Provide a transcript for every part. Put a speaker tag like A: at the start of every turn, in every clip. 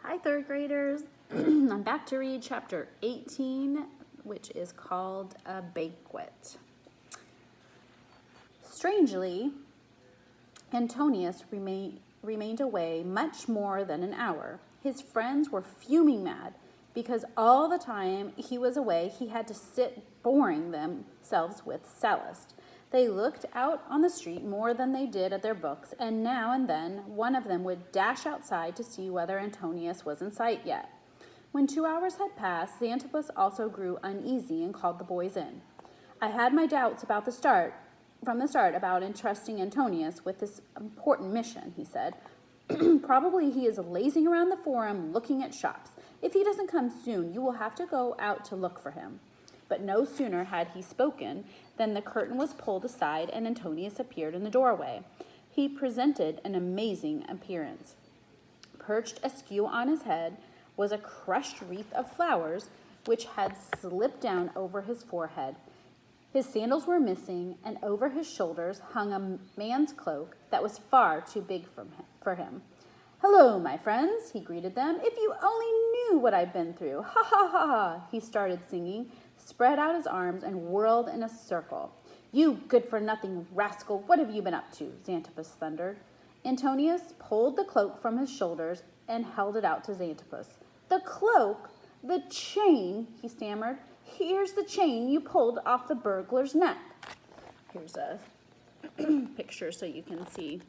A: Hi, third graders. I'm back to read chapter 18, which is called A Banquet. Strangely, Antonius remained away much more than an hour. His friends were fuming mad because all the time he was away he had to sit boring themselves with Sallust. They looked out on the street more than they did at their books, and now and then one of them would dash outside to see whether Antonius was in sight yet. When 2 hours had passed, Xanthippus also grew uneasy and called the boys in. I had my doubts from the start about entrusting Antonius with this important mission, he said. Probably he is lazing around the forum looking at shops. If he doesn't come soon, you will have to go out to look for him. But no sooner had he spoken than the curtain was pulled aside and Antonius appeared in the doorway. He presented an amazing appearance. Perched askew on his head was a crushed wreath of flowers which had slipped down over his forehead. His sandals were missing, and over his shoulders hung a man's cloak that was far too big for him. "Hello, my friends," he greeted them. "If you only knew what I've been through. Ha, ha, ha, ha," he started singing, spread out his arms, and whirled in a circle. "You good-for-nothing rascal, what have you been up to?" Xanthippus thundered. Antonius pulled the cloak from his shoulders and held it out to Xanthippus. "The cloak? The chain?" he stammered. "Here's the chain you pulled off the burglar's neck." Here's a picture so you can see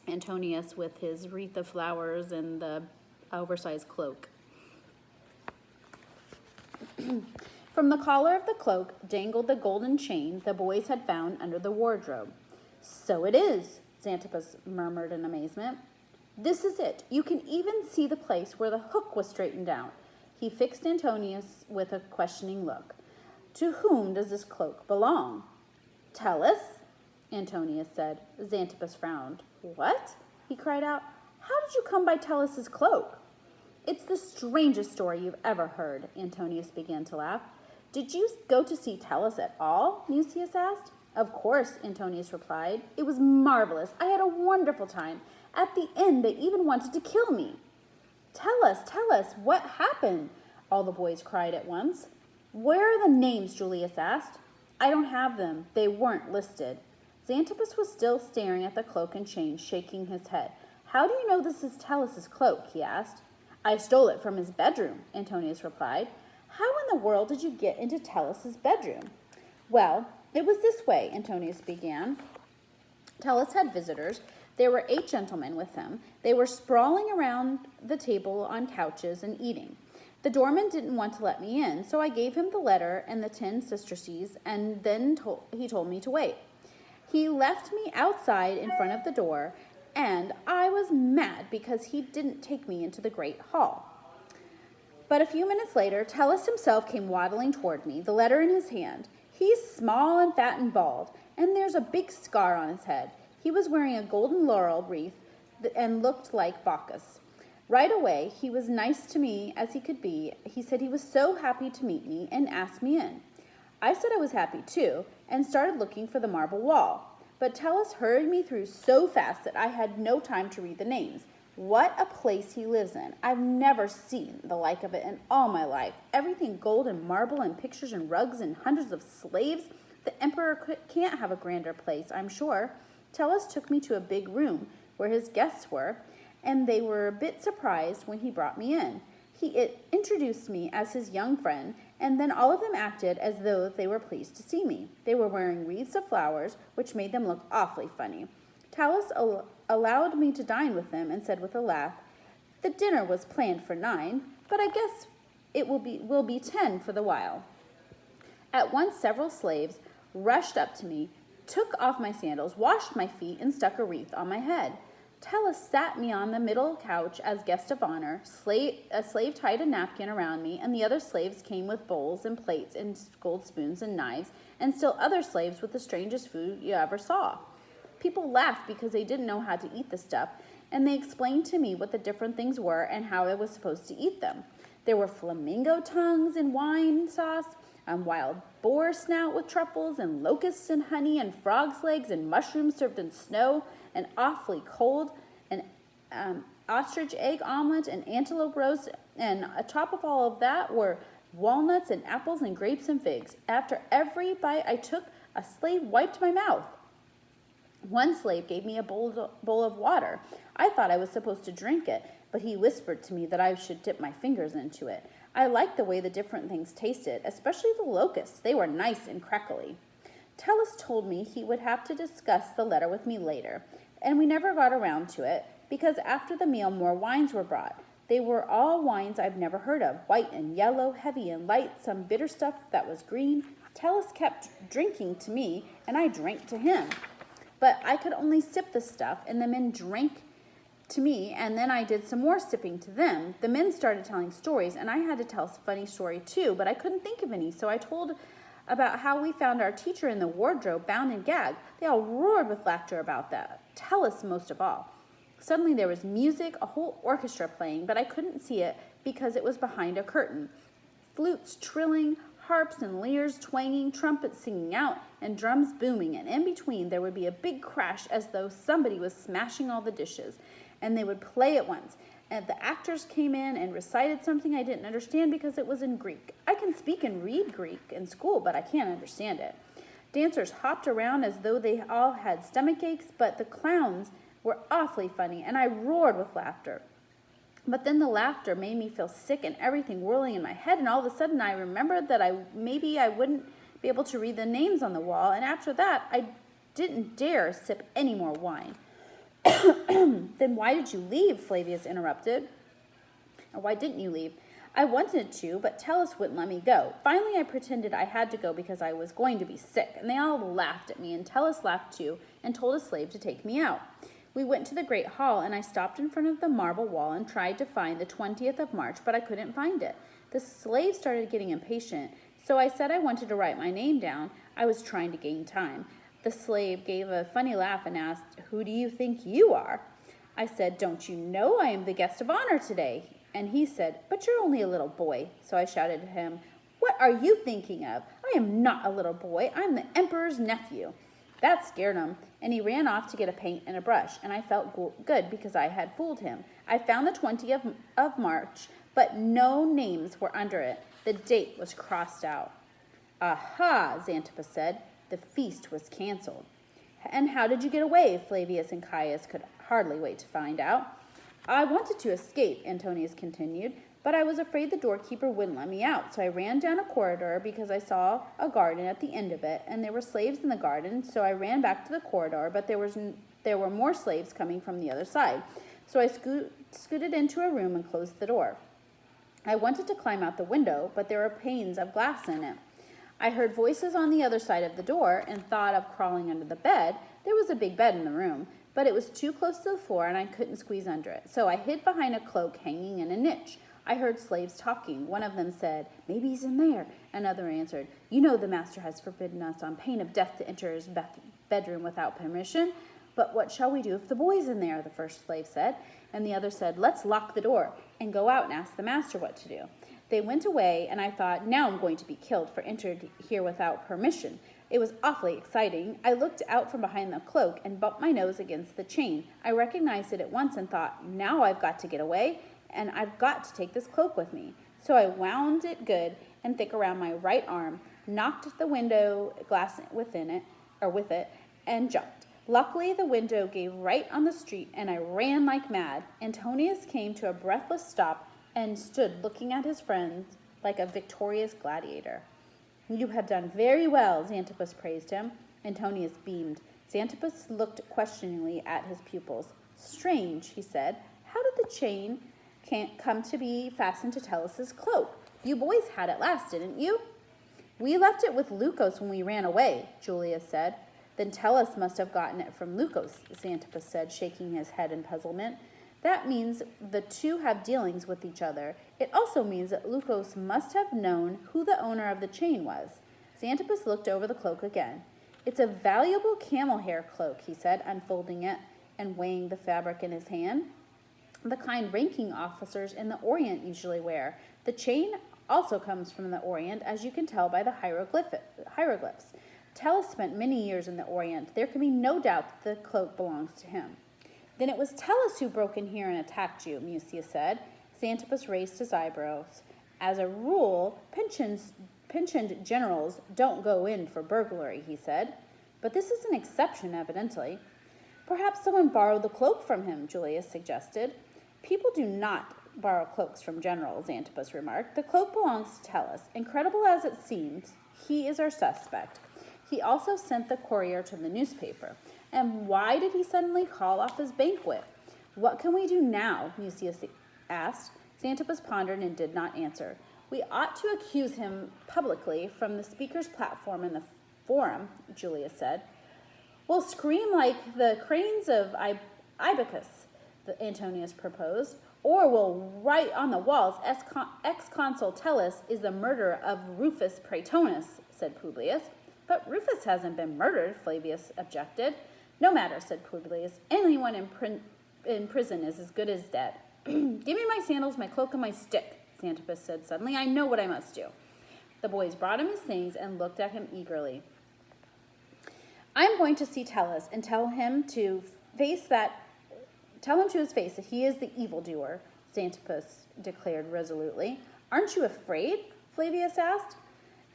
A: Antonius with his wreath of flowers and the oversized cloak. From the collar of the cloak dangled the golden chain the boys had found under the wardrobe. "So it is," Xanthippus murmured in amazement. "This is it. You can even see the place where the hook was straightened out." He fixed Antonius with a questioning look. "To whom does this cloak belong?" "Tell us," Antonius said. Xanthippus frowned. "What?" he cried out. "How did you come by Tellus's cloak?" "It's the strangest story you've ever heard," Antonius began to laugh. "Did you go to see Tellus at all?" Mucius asked. "Of course," Antonius replied. "It was marvelous. I had a wonderful time. At the end, they even wanted to kill me." Tell us, what happened?" all the boys cried at once. "Where are the names?" Julius asked. "I don't have them. They weren't listed." Xanthippus was still staring at the cloak and chain, shaking his head. "How do you know this is Tellus's cloak?" he asked. "I stole it from his bedroom," Antonius replied. "How in the world did you get into Tellus's bedroom?" "Well, it was this way," Antonius began. "Tellus had visitors. There were 8 gentlemen with him. They were sprawling around the table on couches and eating. The doorman didn't want to let me in, so I gave him the letter and the 10 sesterces, and then he told me to wait. He left me outside in front of the door, and I was mad because he didn't take me into the great hall. But a few minutes later, Tellus himself came waddling toward me, the letter in his hand. He's small and fat and bald, and there's a big scar on his head. He was wearing a golden laurel wreath and looked like Bacchus. Right away, he was nice to me as he could be. He said he was so happy to meet me and asked me in. I said I was happy too and started looking for the marble wall. But Tellus hurried me through so fast that I had no time to read the names. What a place he lives in. I've never seen the like of it in all my life. Everything gold and marble and pictures and rugs and hundreds of slaves. The emperor can't have a grander place, I'm sure. Tellus took me to a big room where his guests were, and they were a bit surprised when he brought me in. He introduced me as his young friend, and then all of them acted as though they were pleased to see me. They were wearing wreaths of flowers, which made them look awfully funny. Tellus allowed me to dine with them and said with a laugh, "The dinner was planned for 9, but I guess it will be 10 for the while." At once several slaves rushed up to me, took off my sandals, washed my feet, and stuck a wreath on my head. Tellus sat me on the middle couch as guest of honor. A slave tied a napkin around me, and the other slaves came with bowls and plates and gold spoons and knives, and still other slaves with the strangest food you ever saw. People laughed because they didn't know how to eat the stuff, and they explained to me what the different things were and how I was supposed to eat them. There were flamingo tongues in wine sauce, and wild boar snout with truffles, and locusts and honey, and frogs' legs, and mushrooms served in snow, and awfully cold, and ostrich egg omelet and antelope roast, and on top of all of that were walnuts and apples and grapes and figs. After every bite I took, a slave wiped my mouth. One slave gave me a bowl of water. I thought I was supposed to drink it, but he whispered to me that I should dip my fingers into it. I liked the way the different things tasted, especially the locusts. They were nice and crackly. Tellus told me he would have to discuss the letter with me later, and we never got around to it, because after the meal more wines were brought. They were all wines I've never heard of, white and yellow, heavy and light, some bitter stuff that was green. Tellus kept drinking to me, and I drank to him. But I could only sip the stuff, and the men drank to me, and then I did some more sipping to them. The men started telling stories, and I had to tell a funny story too, but I couldn't think of any, so I told about how we found our teacher in the wardrobe, bound and gagged. They all roared with laughter about that. Tellus most of all. Suddenly there was music, a whole orchestra playing, but I couldn't see it because it was behind a curtain. Flutes trilling, harps and lyres twanging, trumpets singing out, and drums booming, and in between there would be a big crash as though somebody was smashing all the dishes, and they would play at once. And the actors came in and recited something I didn't understand because it was in Greek. I can speak and read Greek in school, but I can't understand it. Dancers hopped around as though they all had stomach aches, but the clowns were awfully funny, and I roared with laughter. But then the laughter made me feel sick and everything whirling in my head, and all of a sudden I remembered that I wouldn't be able to read the names on the wall, and after that I didn't dare sip any more wine. Then why did you leave? Flavius interrupted. Or why didn't you leave? I wanted to, but Tellus wouldn't let me go. Finally, I pretended I had to go because I was going to be sick, and they all laughed at me, and Tellus laughed too, and told a slave to take me out. We went to the great hall, and I stopped in front of the marble wall and tried to find the 20th of March, but I couldn't find it. The slave started getting impatient, so I said I wanted to write my name down. I was trying to gain time. The slave gave a funny laugh and asked, "Who do you think you are?" I said, "Don't you know I am the guest of honor today?" And he said, "But you're only a little boy." So I shouted at him, "What are you thinking of? I am not a little boy. I'm the emperor's nephew." That scared him, and he ran off to get a paint and a brush, and I felt good because I had fooled him. I found the 20th of March, but no names were under it. The date was crossed out. "Aha," Xanthippus said. The feast was canceled. "And how did you get away?" Flavius and Caius could hardly wait to find out. "I wanted to escape," Antonius continued, "but I was afraid the doorkeeper wouldn't let me out, so I ran down a corridor because I saw a garden at the end of it, and there were slaves in the garden, so I ran back to the corridor, but there were more slaves coming from the other side, so I scooted into a room and closed the door. I wanted to climb out the window, but there were panes of glass in it. I heard voices on the other side of the door and thought of crawling under the bed. There was a big bed in the room, but it was too close to the floor and I couldn't squeeze under it, so I hid behind a cloak hanging in a niche. I heard slaves talking. One of them said, 'Maybe he's in there.' Another answered, 'You know the master has forbidden us on pain of death to enter his bedroom without permission.' 'But what shall we do if the boy's in there?' the first slave said. And the other said, 'Let's lock the door and go out and ask the master what to do.' They went away, and I thought, now I'm going to be killed for entering here without permission. It was awfully exciting. I looked out from behind the cloak and bumped my nose against the chain. I recognized it at once and thought, now I've got to get away, and I've got to take this cloak with me. So I wound it good and thick around my right arm, knocked the window glass with it, and jumped. Luckily, the window gave right on the street, and I ran like mad. Antonius came to a breathless stop and stood looking at his friends like a victorious gladiator. 'You have done very well,' Xanthippus praised him. Antonius beamed. Xanthippus looked questioningly at his pupils. 'Strange,' he said. 'How did the chain come to be fastened to Tellus's cloak? You boys had it last, didn't you?' 'We left it with Leucos when we ran away,' Julius said. 'Then Tellus must have gotten it from Leucos,' Xanthippus said, shaking his head in puzzlement. 'That means the two have dealings with each other. It also means that Leucos must have known who the owner of the chain was.' Xanthippus looked over the cloak again. 'It's a valuable camel hair cloak,' he said, unfolding it and weighing the fabric in his hand. 'The kind ranking officers in the Orient usually wear. The chain also comes from the Orient, as you can tell by the hieroglyphs. Tellus spent many years in the Orient. There can be no doubt that the cloak belongs to him.' Then it was Tellus who broke in here and attacked you, Mucius said. Xanthippus raised his eyebrows. As a rule, pensioned generals don't go in for burglary, he said. But this is an exception, evidently. Perhaps someone borrowed the cloak from him, Julius suggested. People do not borrow cloaks from generals, Xanthippus remarked. The cloak belongs to Tellus. Incredible as it seems, he is our suspect. He also sent the courier to the newspaper. And why did he suddenly call off his banquet? What can we do now? Mucius asked. Xanthippus pondered and did not answer. We ought to accuse him publicly from the speaker's platform in the forum, Julius said. We'll scream like the cranes of Ibycus, Antonius proposed. Or we'll write on the walls, ex-consul Tellus is the murderer of Rufus Praetonus, said Publius. But Rufus hasn't been murdered, Flavius objected. No matter, said Publius. Anyone in prison is as good as dead. Give me my sandals, my cloak, and my stick, Xanthippus said suddenly. I know what I must do. The boys brought him his things and looked at him eagerly. I am going to see Tellus and tell him to his face that he is the evildoer, Xanthippus declared resolutely. Aren't you afraid? Flavius asked.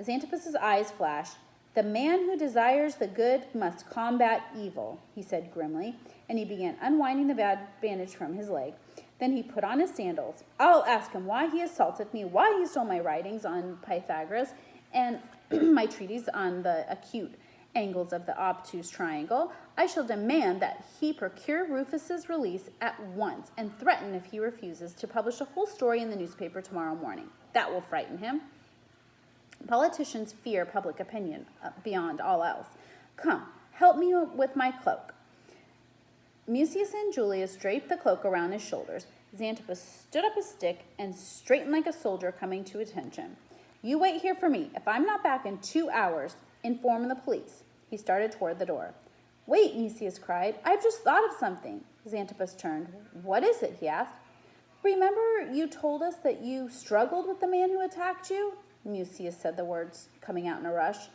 A: Xanthippus's eyes flashed. The man who desires the good must combat evil, he said grimly, and he began unwinding the bandage from his leg. Then he put on his sandals. I'll ask him why he assaulted me, why he stole my writings on Pythagoras, and my treatise on the acute angles of the obtuse triangle. I shall demand that he procure Rufus's release at once and threaten if he refuses to publish a whole story in the newspaper tomorrow morning. That will frighten him. Politicians fear public opinion beyond all else. Come, help me with my cloak. Mucius and Julius draped the cloak around his shoulders. Xanthippus stood up his stick and straightened like a soldier coming to attention. You wait here for me. If I'm not back in 2 hours, inform the police. He started toward the door. Wait, Mucius cried. I've just thought of something. Xanthippus turned. What is it? He asked. Remember you told us that you struggled with the man who attacked you? Mucius said, the words coming out in a rush.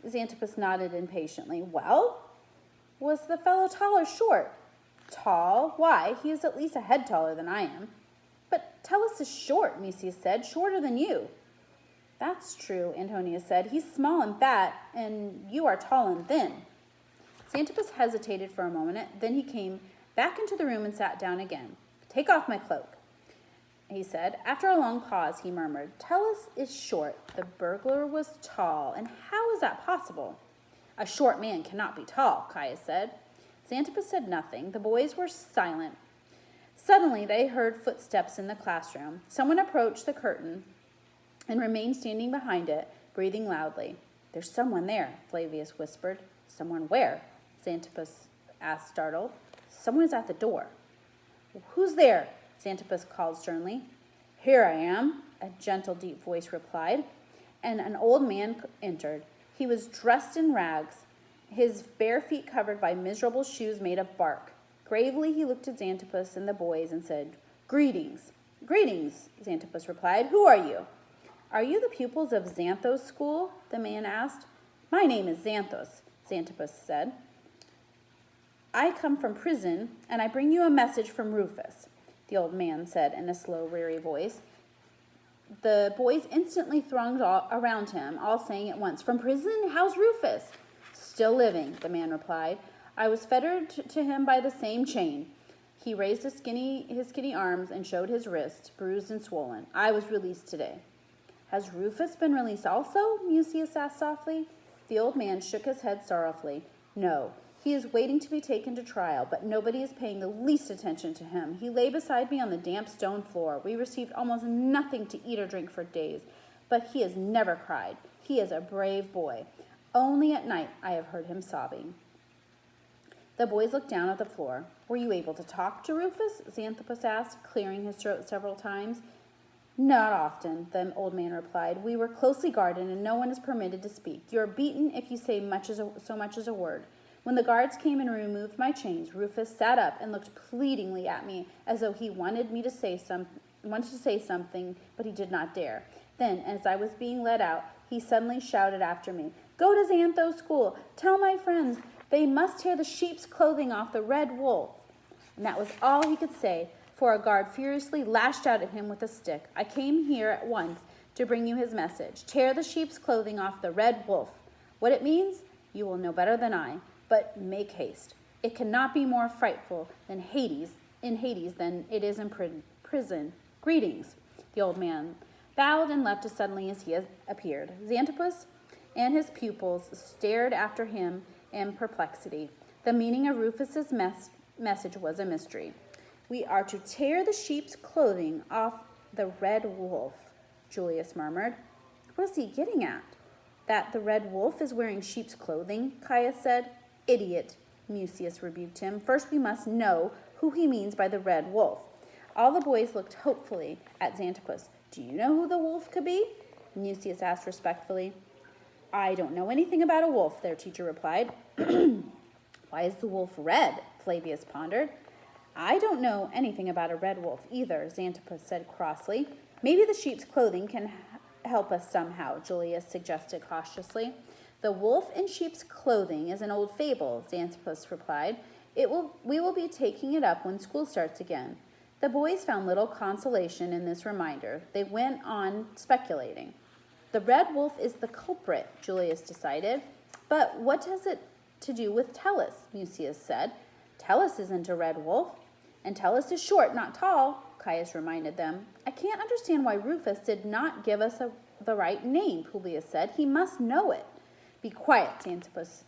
A: Xanthippus nodded impatiently. Well, was the fellow tall or short? Tall? Why, he is at least a head taller than I am. But Tellus is short, Mucius said, shorter than you. That's true, Antonius said. He's small and fat, and you are tall and thin. Xanthippus hesitated for a moment. Then he came back into the room and sat down again. Take off my cloak, he said. After a long pause, he murmured, Tellus is short. The burglar was tall. And how is that possible? A short man cannot be tall, Caius said. Xanthippus said nothing. The boys were silent. Suddenly, they heard footsteps in the classroom. Someone approached the curtain and remained standing behind it, breathing loudly. There's someone there, Flavius whispered. Someone where? Xanthippus asked, startled. Someone is at the door. Who's there? Xanthippus called sternly. Here I am, a gentle, deep voice replied, and an old man entered. He was dressed in rags, his bare feet covered by miserable shoes made of bark. Gravely he looked at Xanthippus and the boys and said, Greetings. Greetings, Xanthippus replied. Who are you? Are you the pupils of Xanthos' school? The man asked. My name is Xanthos, Xanthippus said. I come from prison, and I bring you a message from Rufus, the old man said in a slow, weary voice. The boys instantly thronged around him, all saying at once, From prison? How's Rufus? Still living, the man replied. I was fettered to him by the same chain. He raised his skinny arms and showed his wrists, bruised and swollen. I was released today. Has Rufus been released also? Mucius asked softly. The old man shook his head sorrowfully. No, he is waiting to be taken to trial, but nobody is paying the least attention to him. He lay beside me on the damp stone floor. We received almost nothing to eat or drink for days, but he has never cried. He is a brave boy. Only at night I have heard him sobbing. The boys looked down at the floor. Were you able to talk to Rufus? Xanthippus asked, clearing his throat several times. Not often, the old man replied. We were closely guarded, and no one is permitted to speak. You are beaten if you say so much as a word. When the guards came and removed my chains, Rufus sat up and looked pleadingly at me, as though he wanted to say something, but he did not dare. Then, as I was being led out, he suddenly shouted after me, Go to Xanthos' school. Tell my friends they must tear the sheep's clothing off the red wolf. And that was all he could say, for a guard furiously lashed out at him with a stick. I came here at once to bring you his message. Tear the sheep's clothing off the red wolf. What it means, you will know better than I, but make haste. It cannot be more frightful than in Hades than it is in prison. Greetings. The old man bowed and left as suddenly as he appeared. Xanthippus and his pupils stared after him in perplexity. The meaning of Rufus's message was a mystery. We are to tear the sheep's clothing off the red wolf, Julius murmured. What is he getting at? That the red wolf is wearing sheep's clothing, Caius said. Idiot, Mucius rebuked him. First we must know who he means by the red wolf. All the boys looked hopefully at Xanthippus. Do you know who the wolf could be? Mucius asked respectfully. I don't know anything about a wolf, their teacher replied. Why is the wolf red? Flavius pondered. I don't know anything about a red wolf either, Xanthippus said crossly. Maybe the sheep's clothing can help us somehow, Julius suggested cautiously. The wolf in sheep's clothing is an old fable, Xanthippus replied. We will be taking it up when school starts again. The boys found little consolation in this reminder. They went on speculating. The red wolf is the culprit, Julius decided. But what has it to do with Tellus, Mucius said. Tellus isn't a red wolf. And Tellus is short, not tall, Caius reminded them. I can't understand why Rufus did not give us the right name, Publius said. He must know it. Be quiet, Xanthippus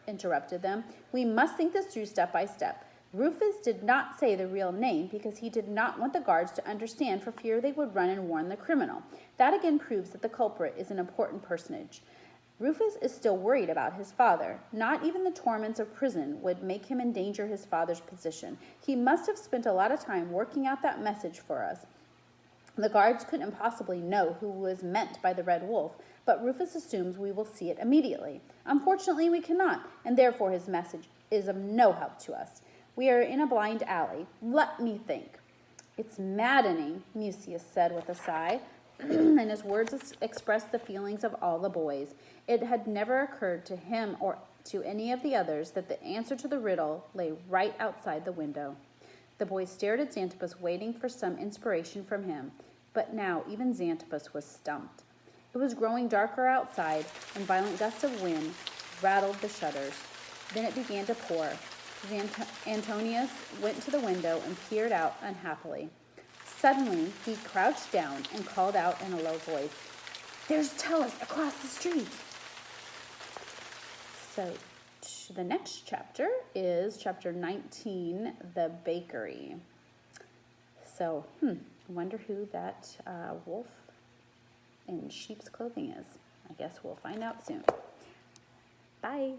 A: interrupted them. We must think this through step by step. Rufus did not say the real name because he did not want the guards to understand for fear they would run and warn the criminal. That again proves that the culprit is an important personage. Rufus is still worried about his father. Not even the torments of prison would make him endanger his father's position. He must have spent a lot of time working out that message for us. The guards couldn't possibly know who was meant by the red wolf, but Rufus assumes we will see it immediately. Unfortunately, we cannot, and therefore his message is of no help to us. We are in a blind alley. Let me think. It's maddening, Mucius said with a sigh, and his words expressed the feelings of all the boys. It had never occurred to him or to any of the others that the answer to the riddle lay right outside the window. The boys stared at Xanthippus, waiting for some inspiration from him. But now even Xanthippus was stumped. It was growing darker outside, and violent gusts of wind rattled the shutters. Then it began to pour. Antonius went to the window and peered out unhappily. Suddenly, he crouched down and called out in a low voice, There's Tellus across the street. So the next chapter is chapter 19, The Bakery. So, I wonder who that wolf in sheep's clothing is. I guess we'll find out soon. Bye.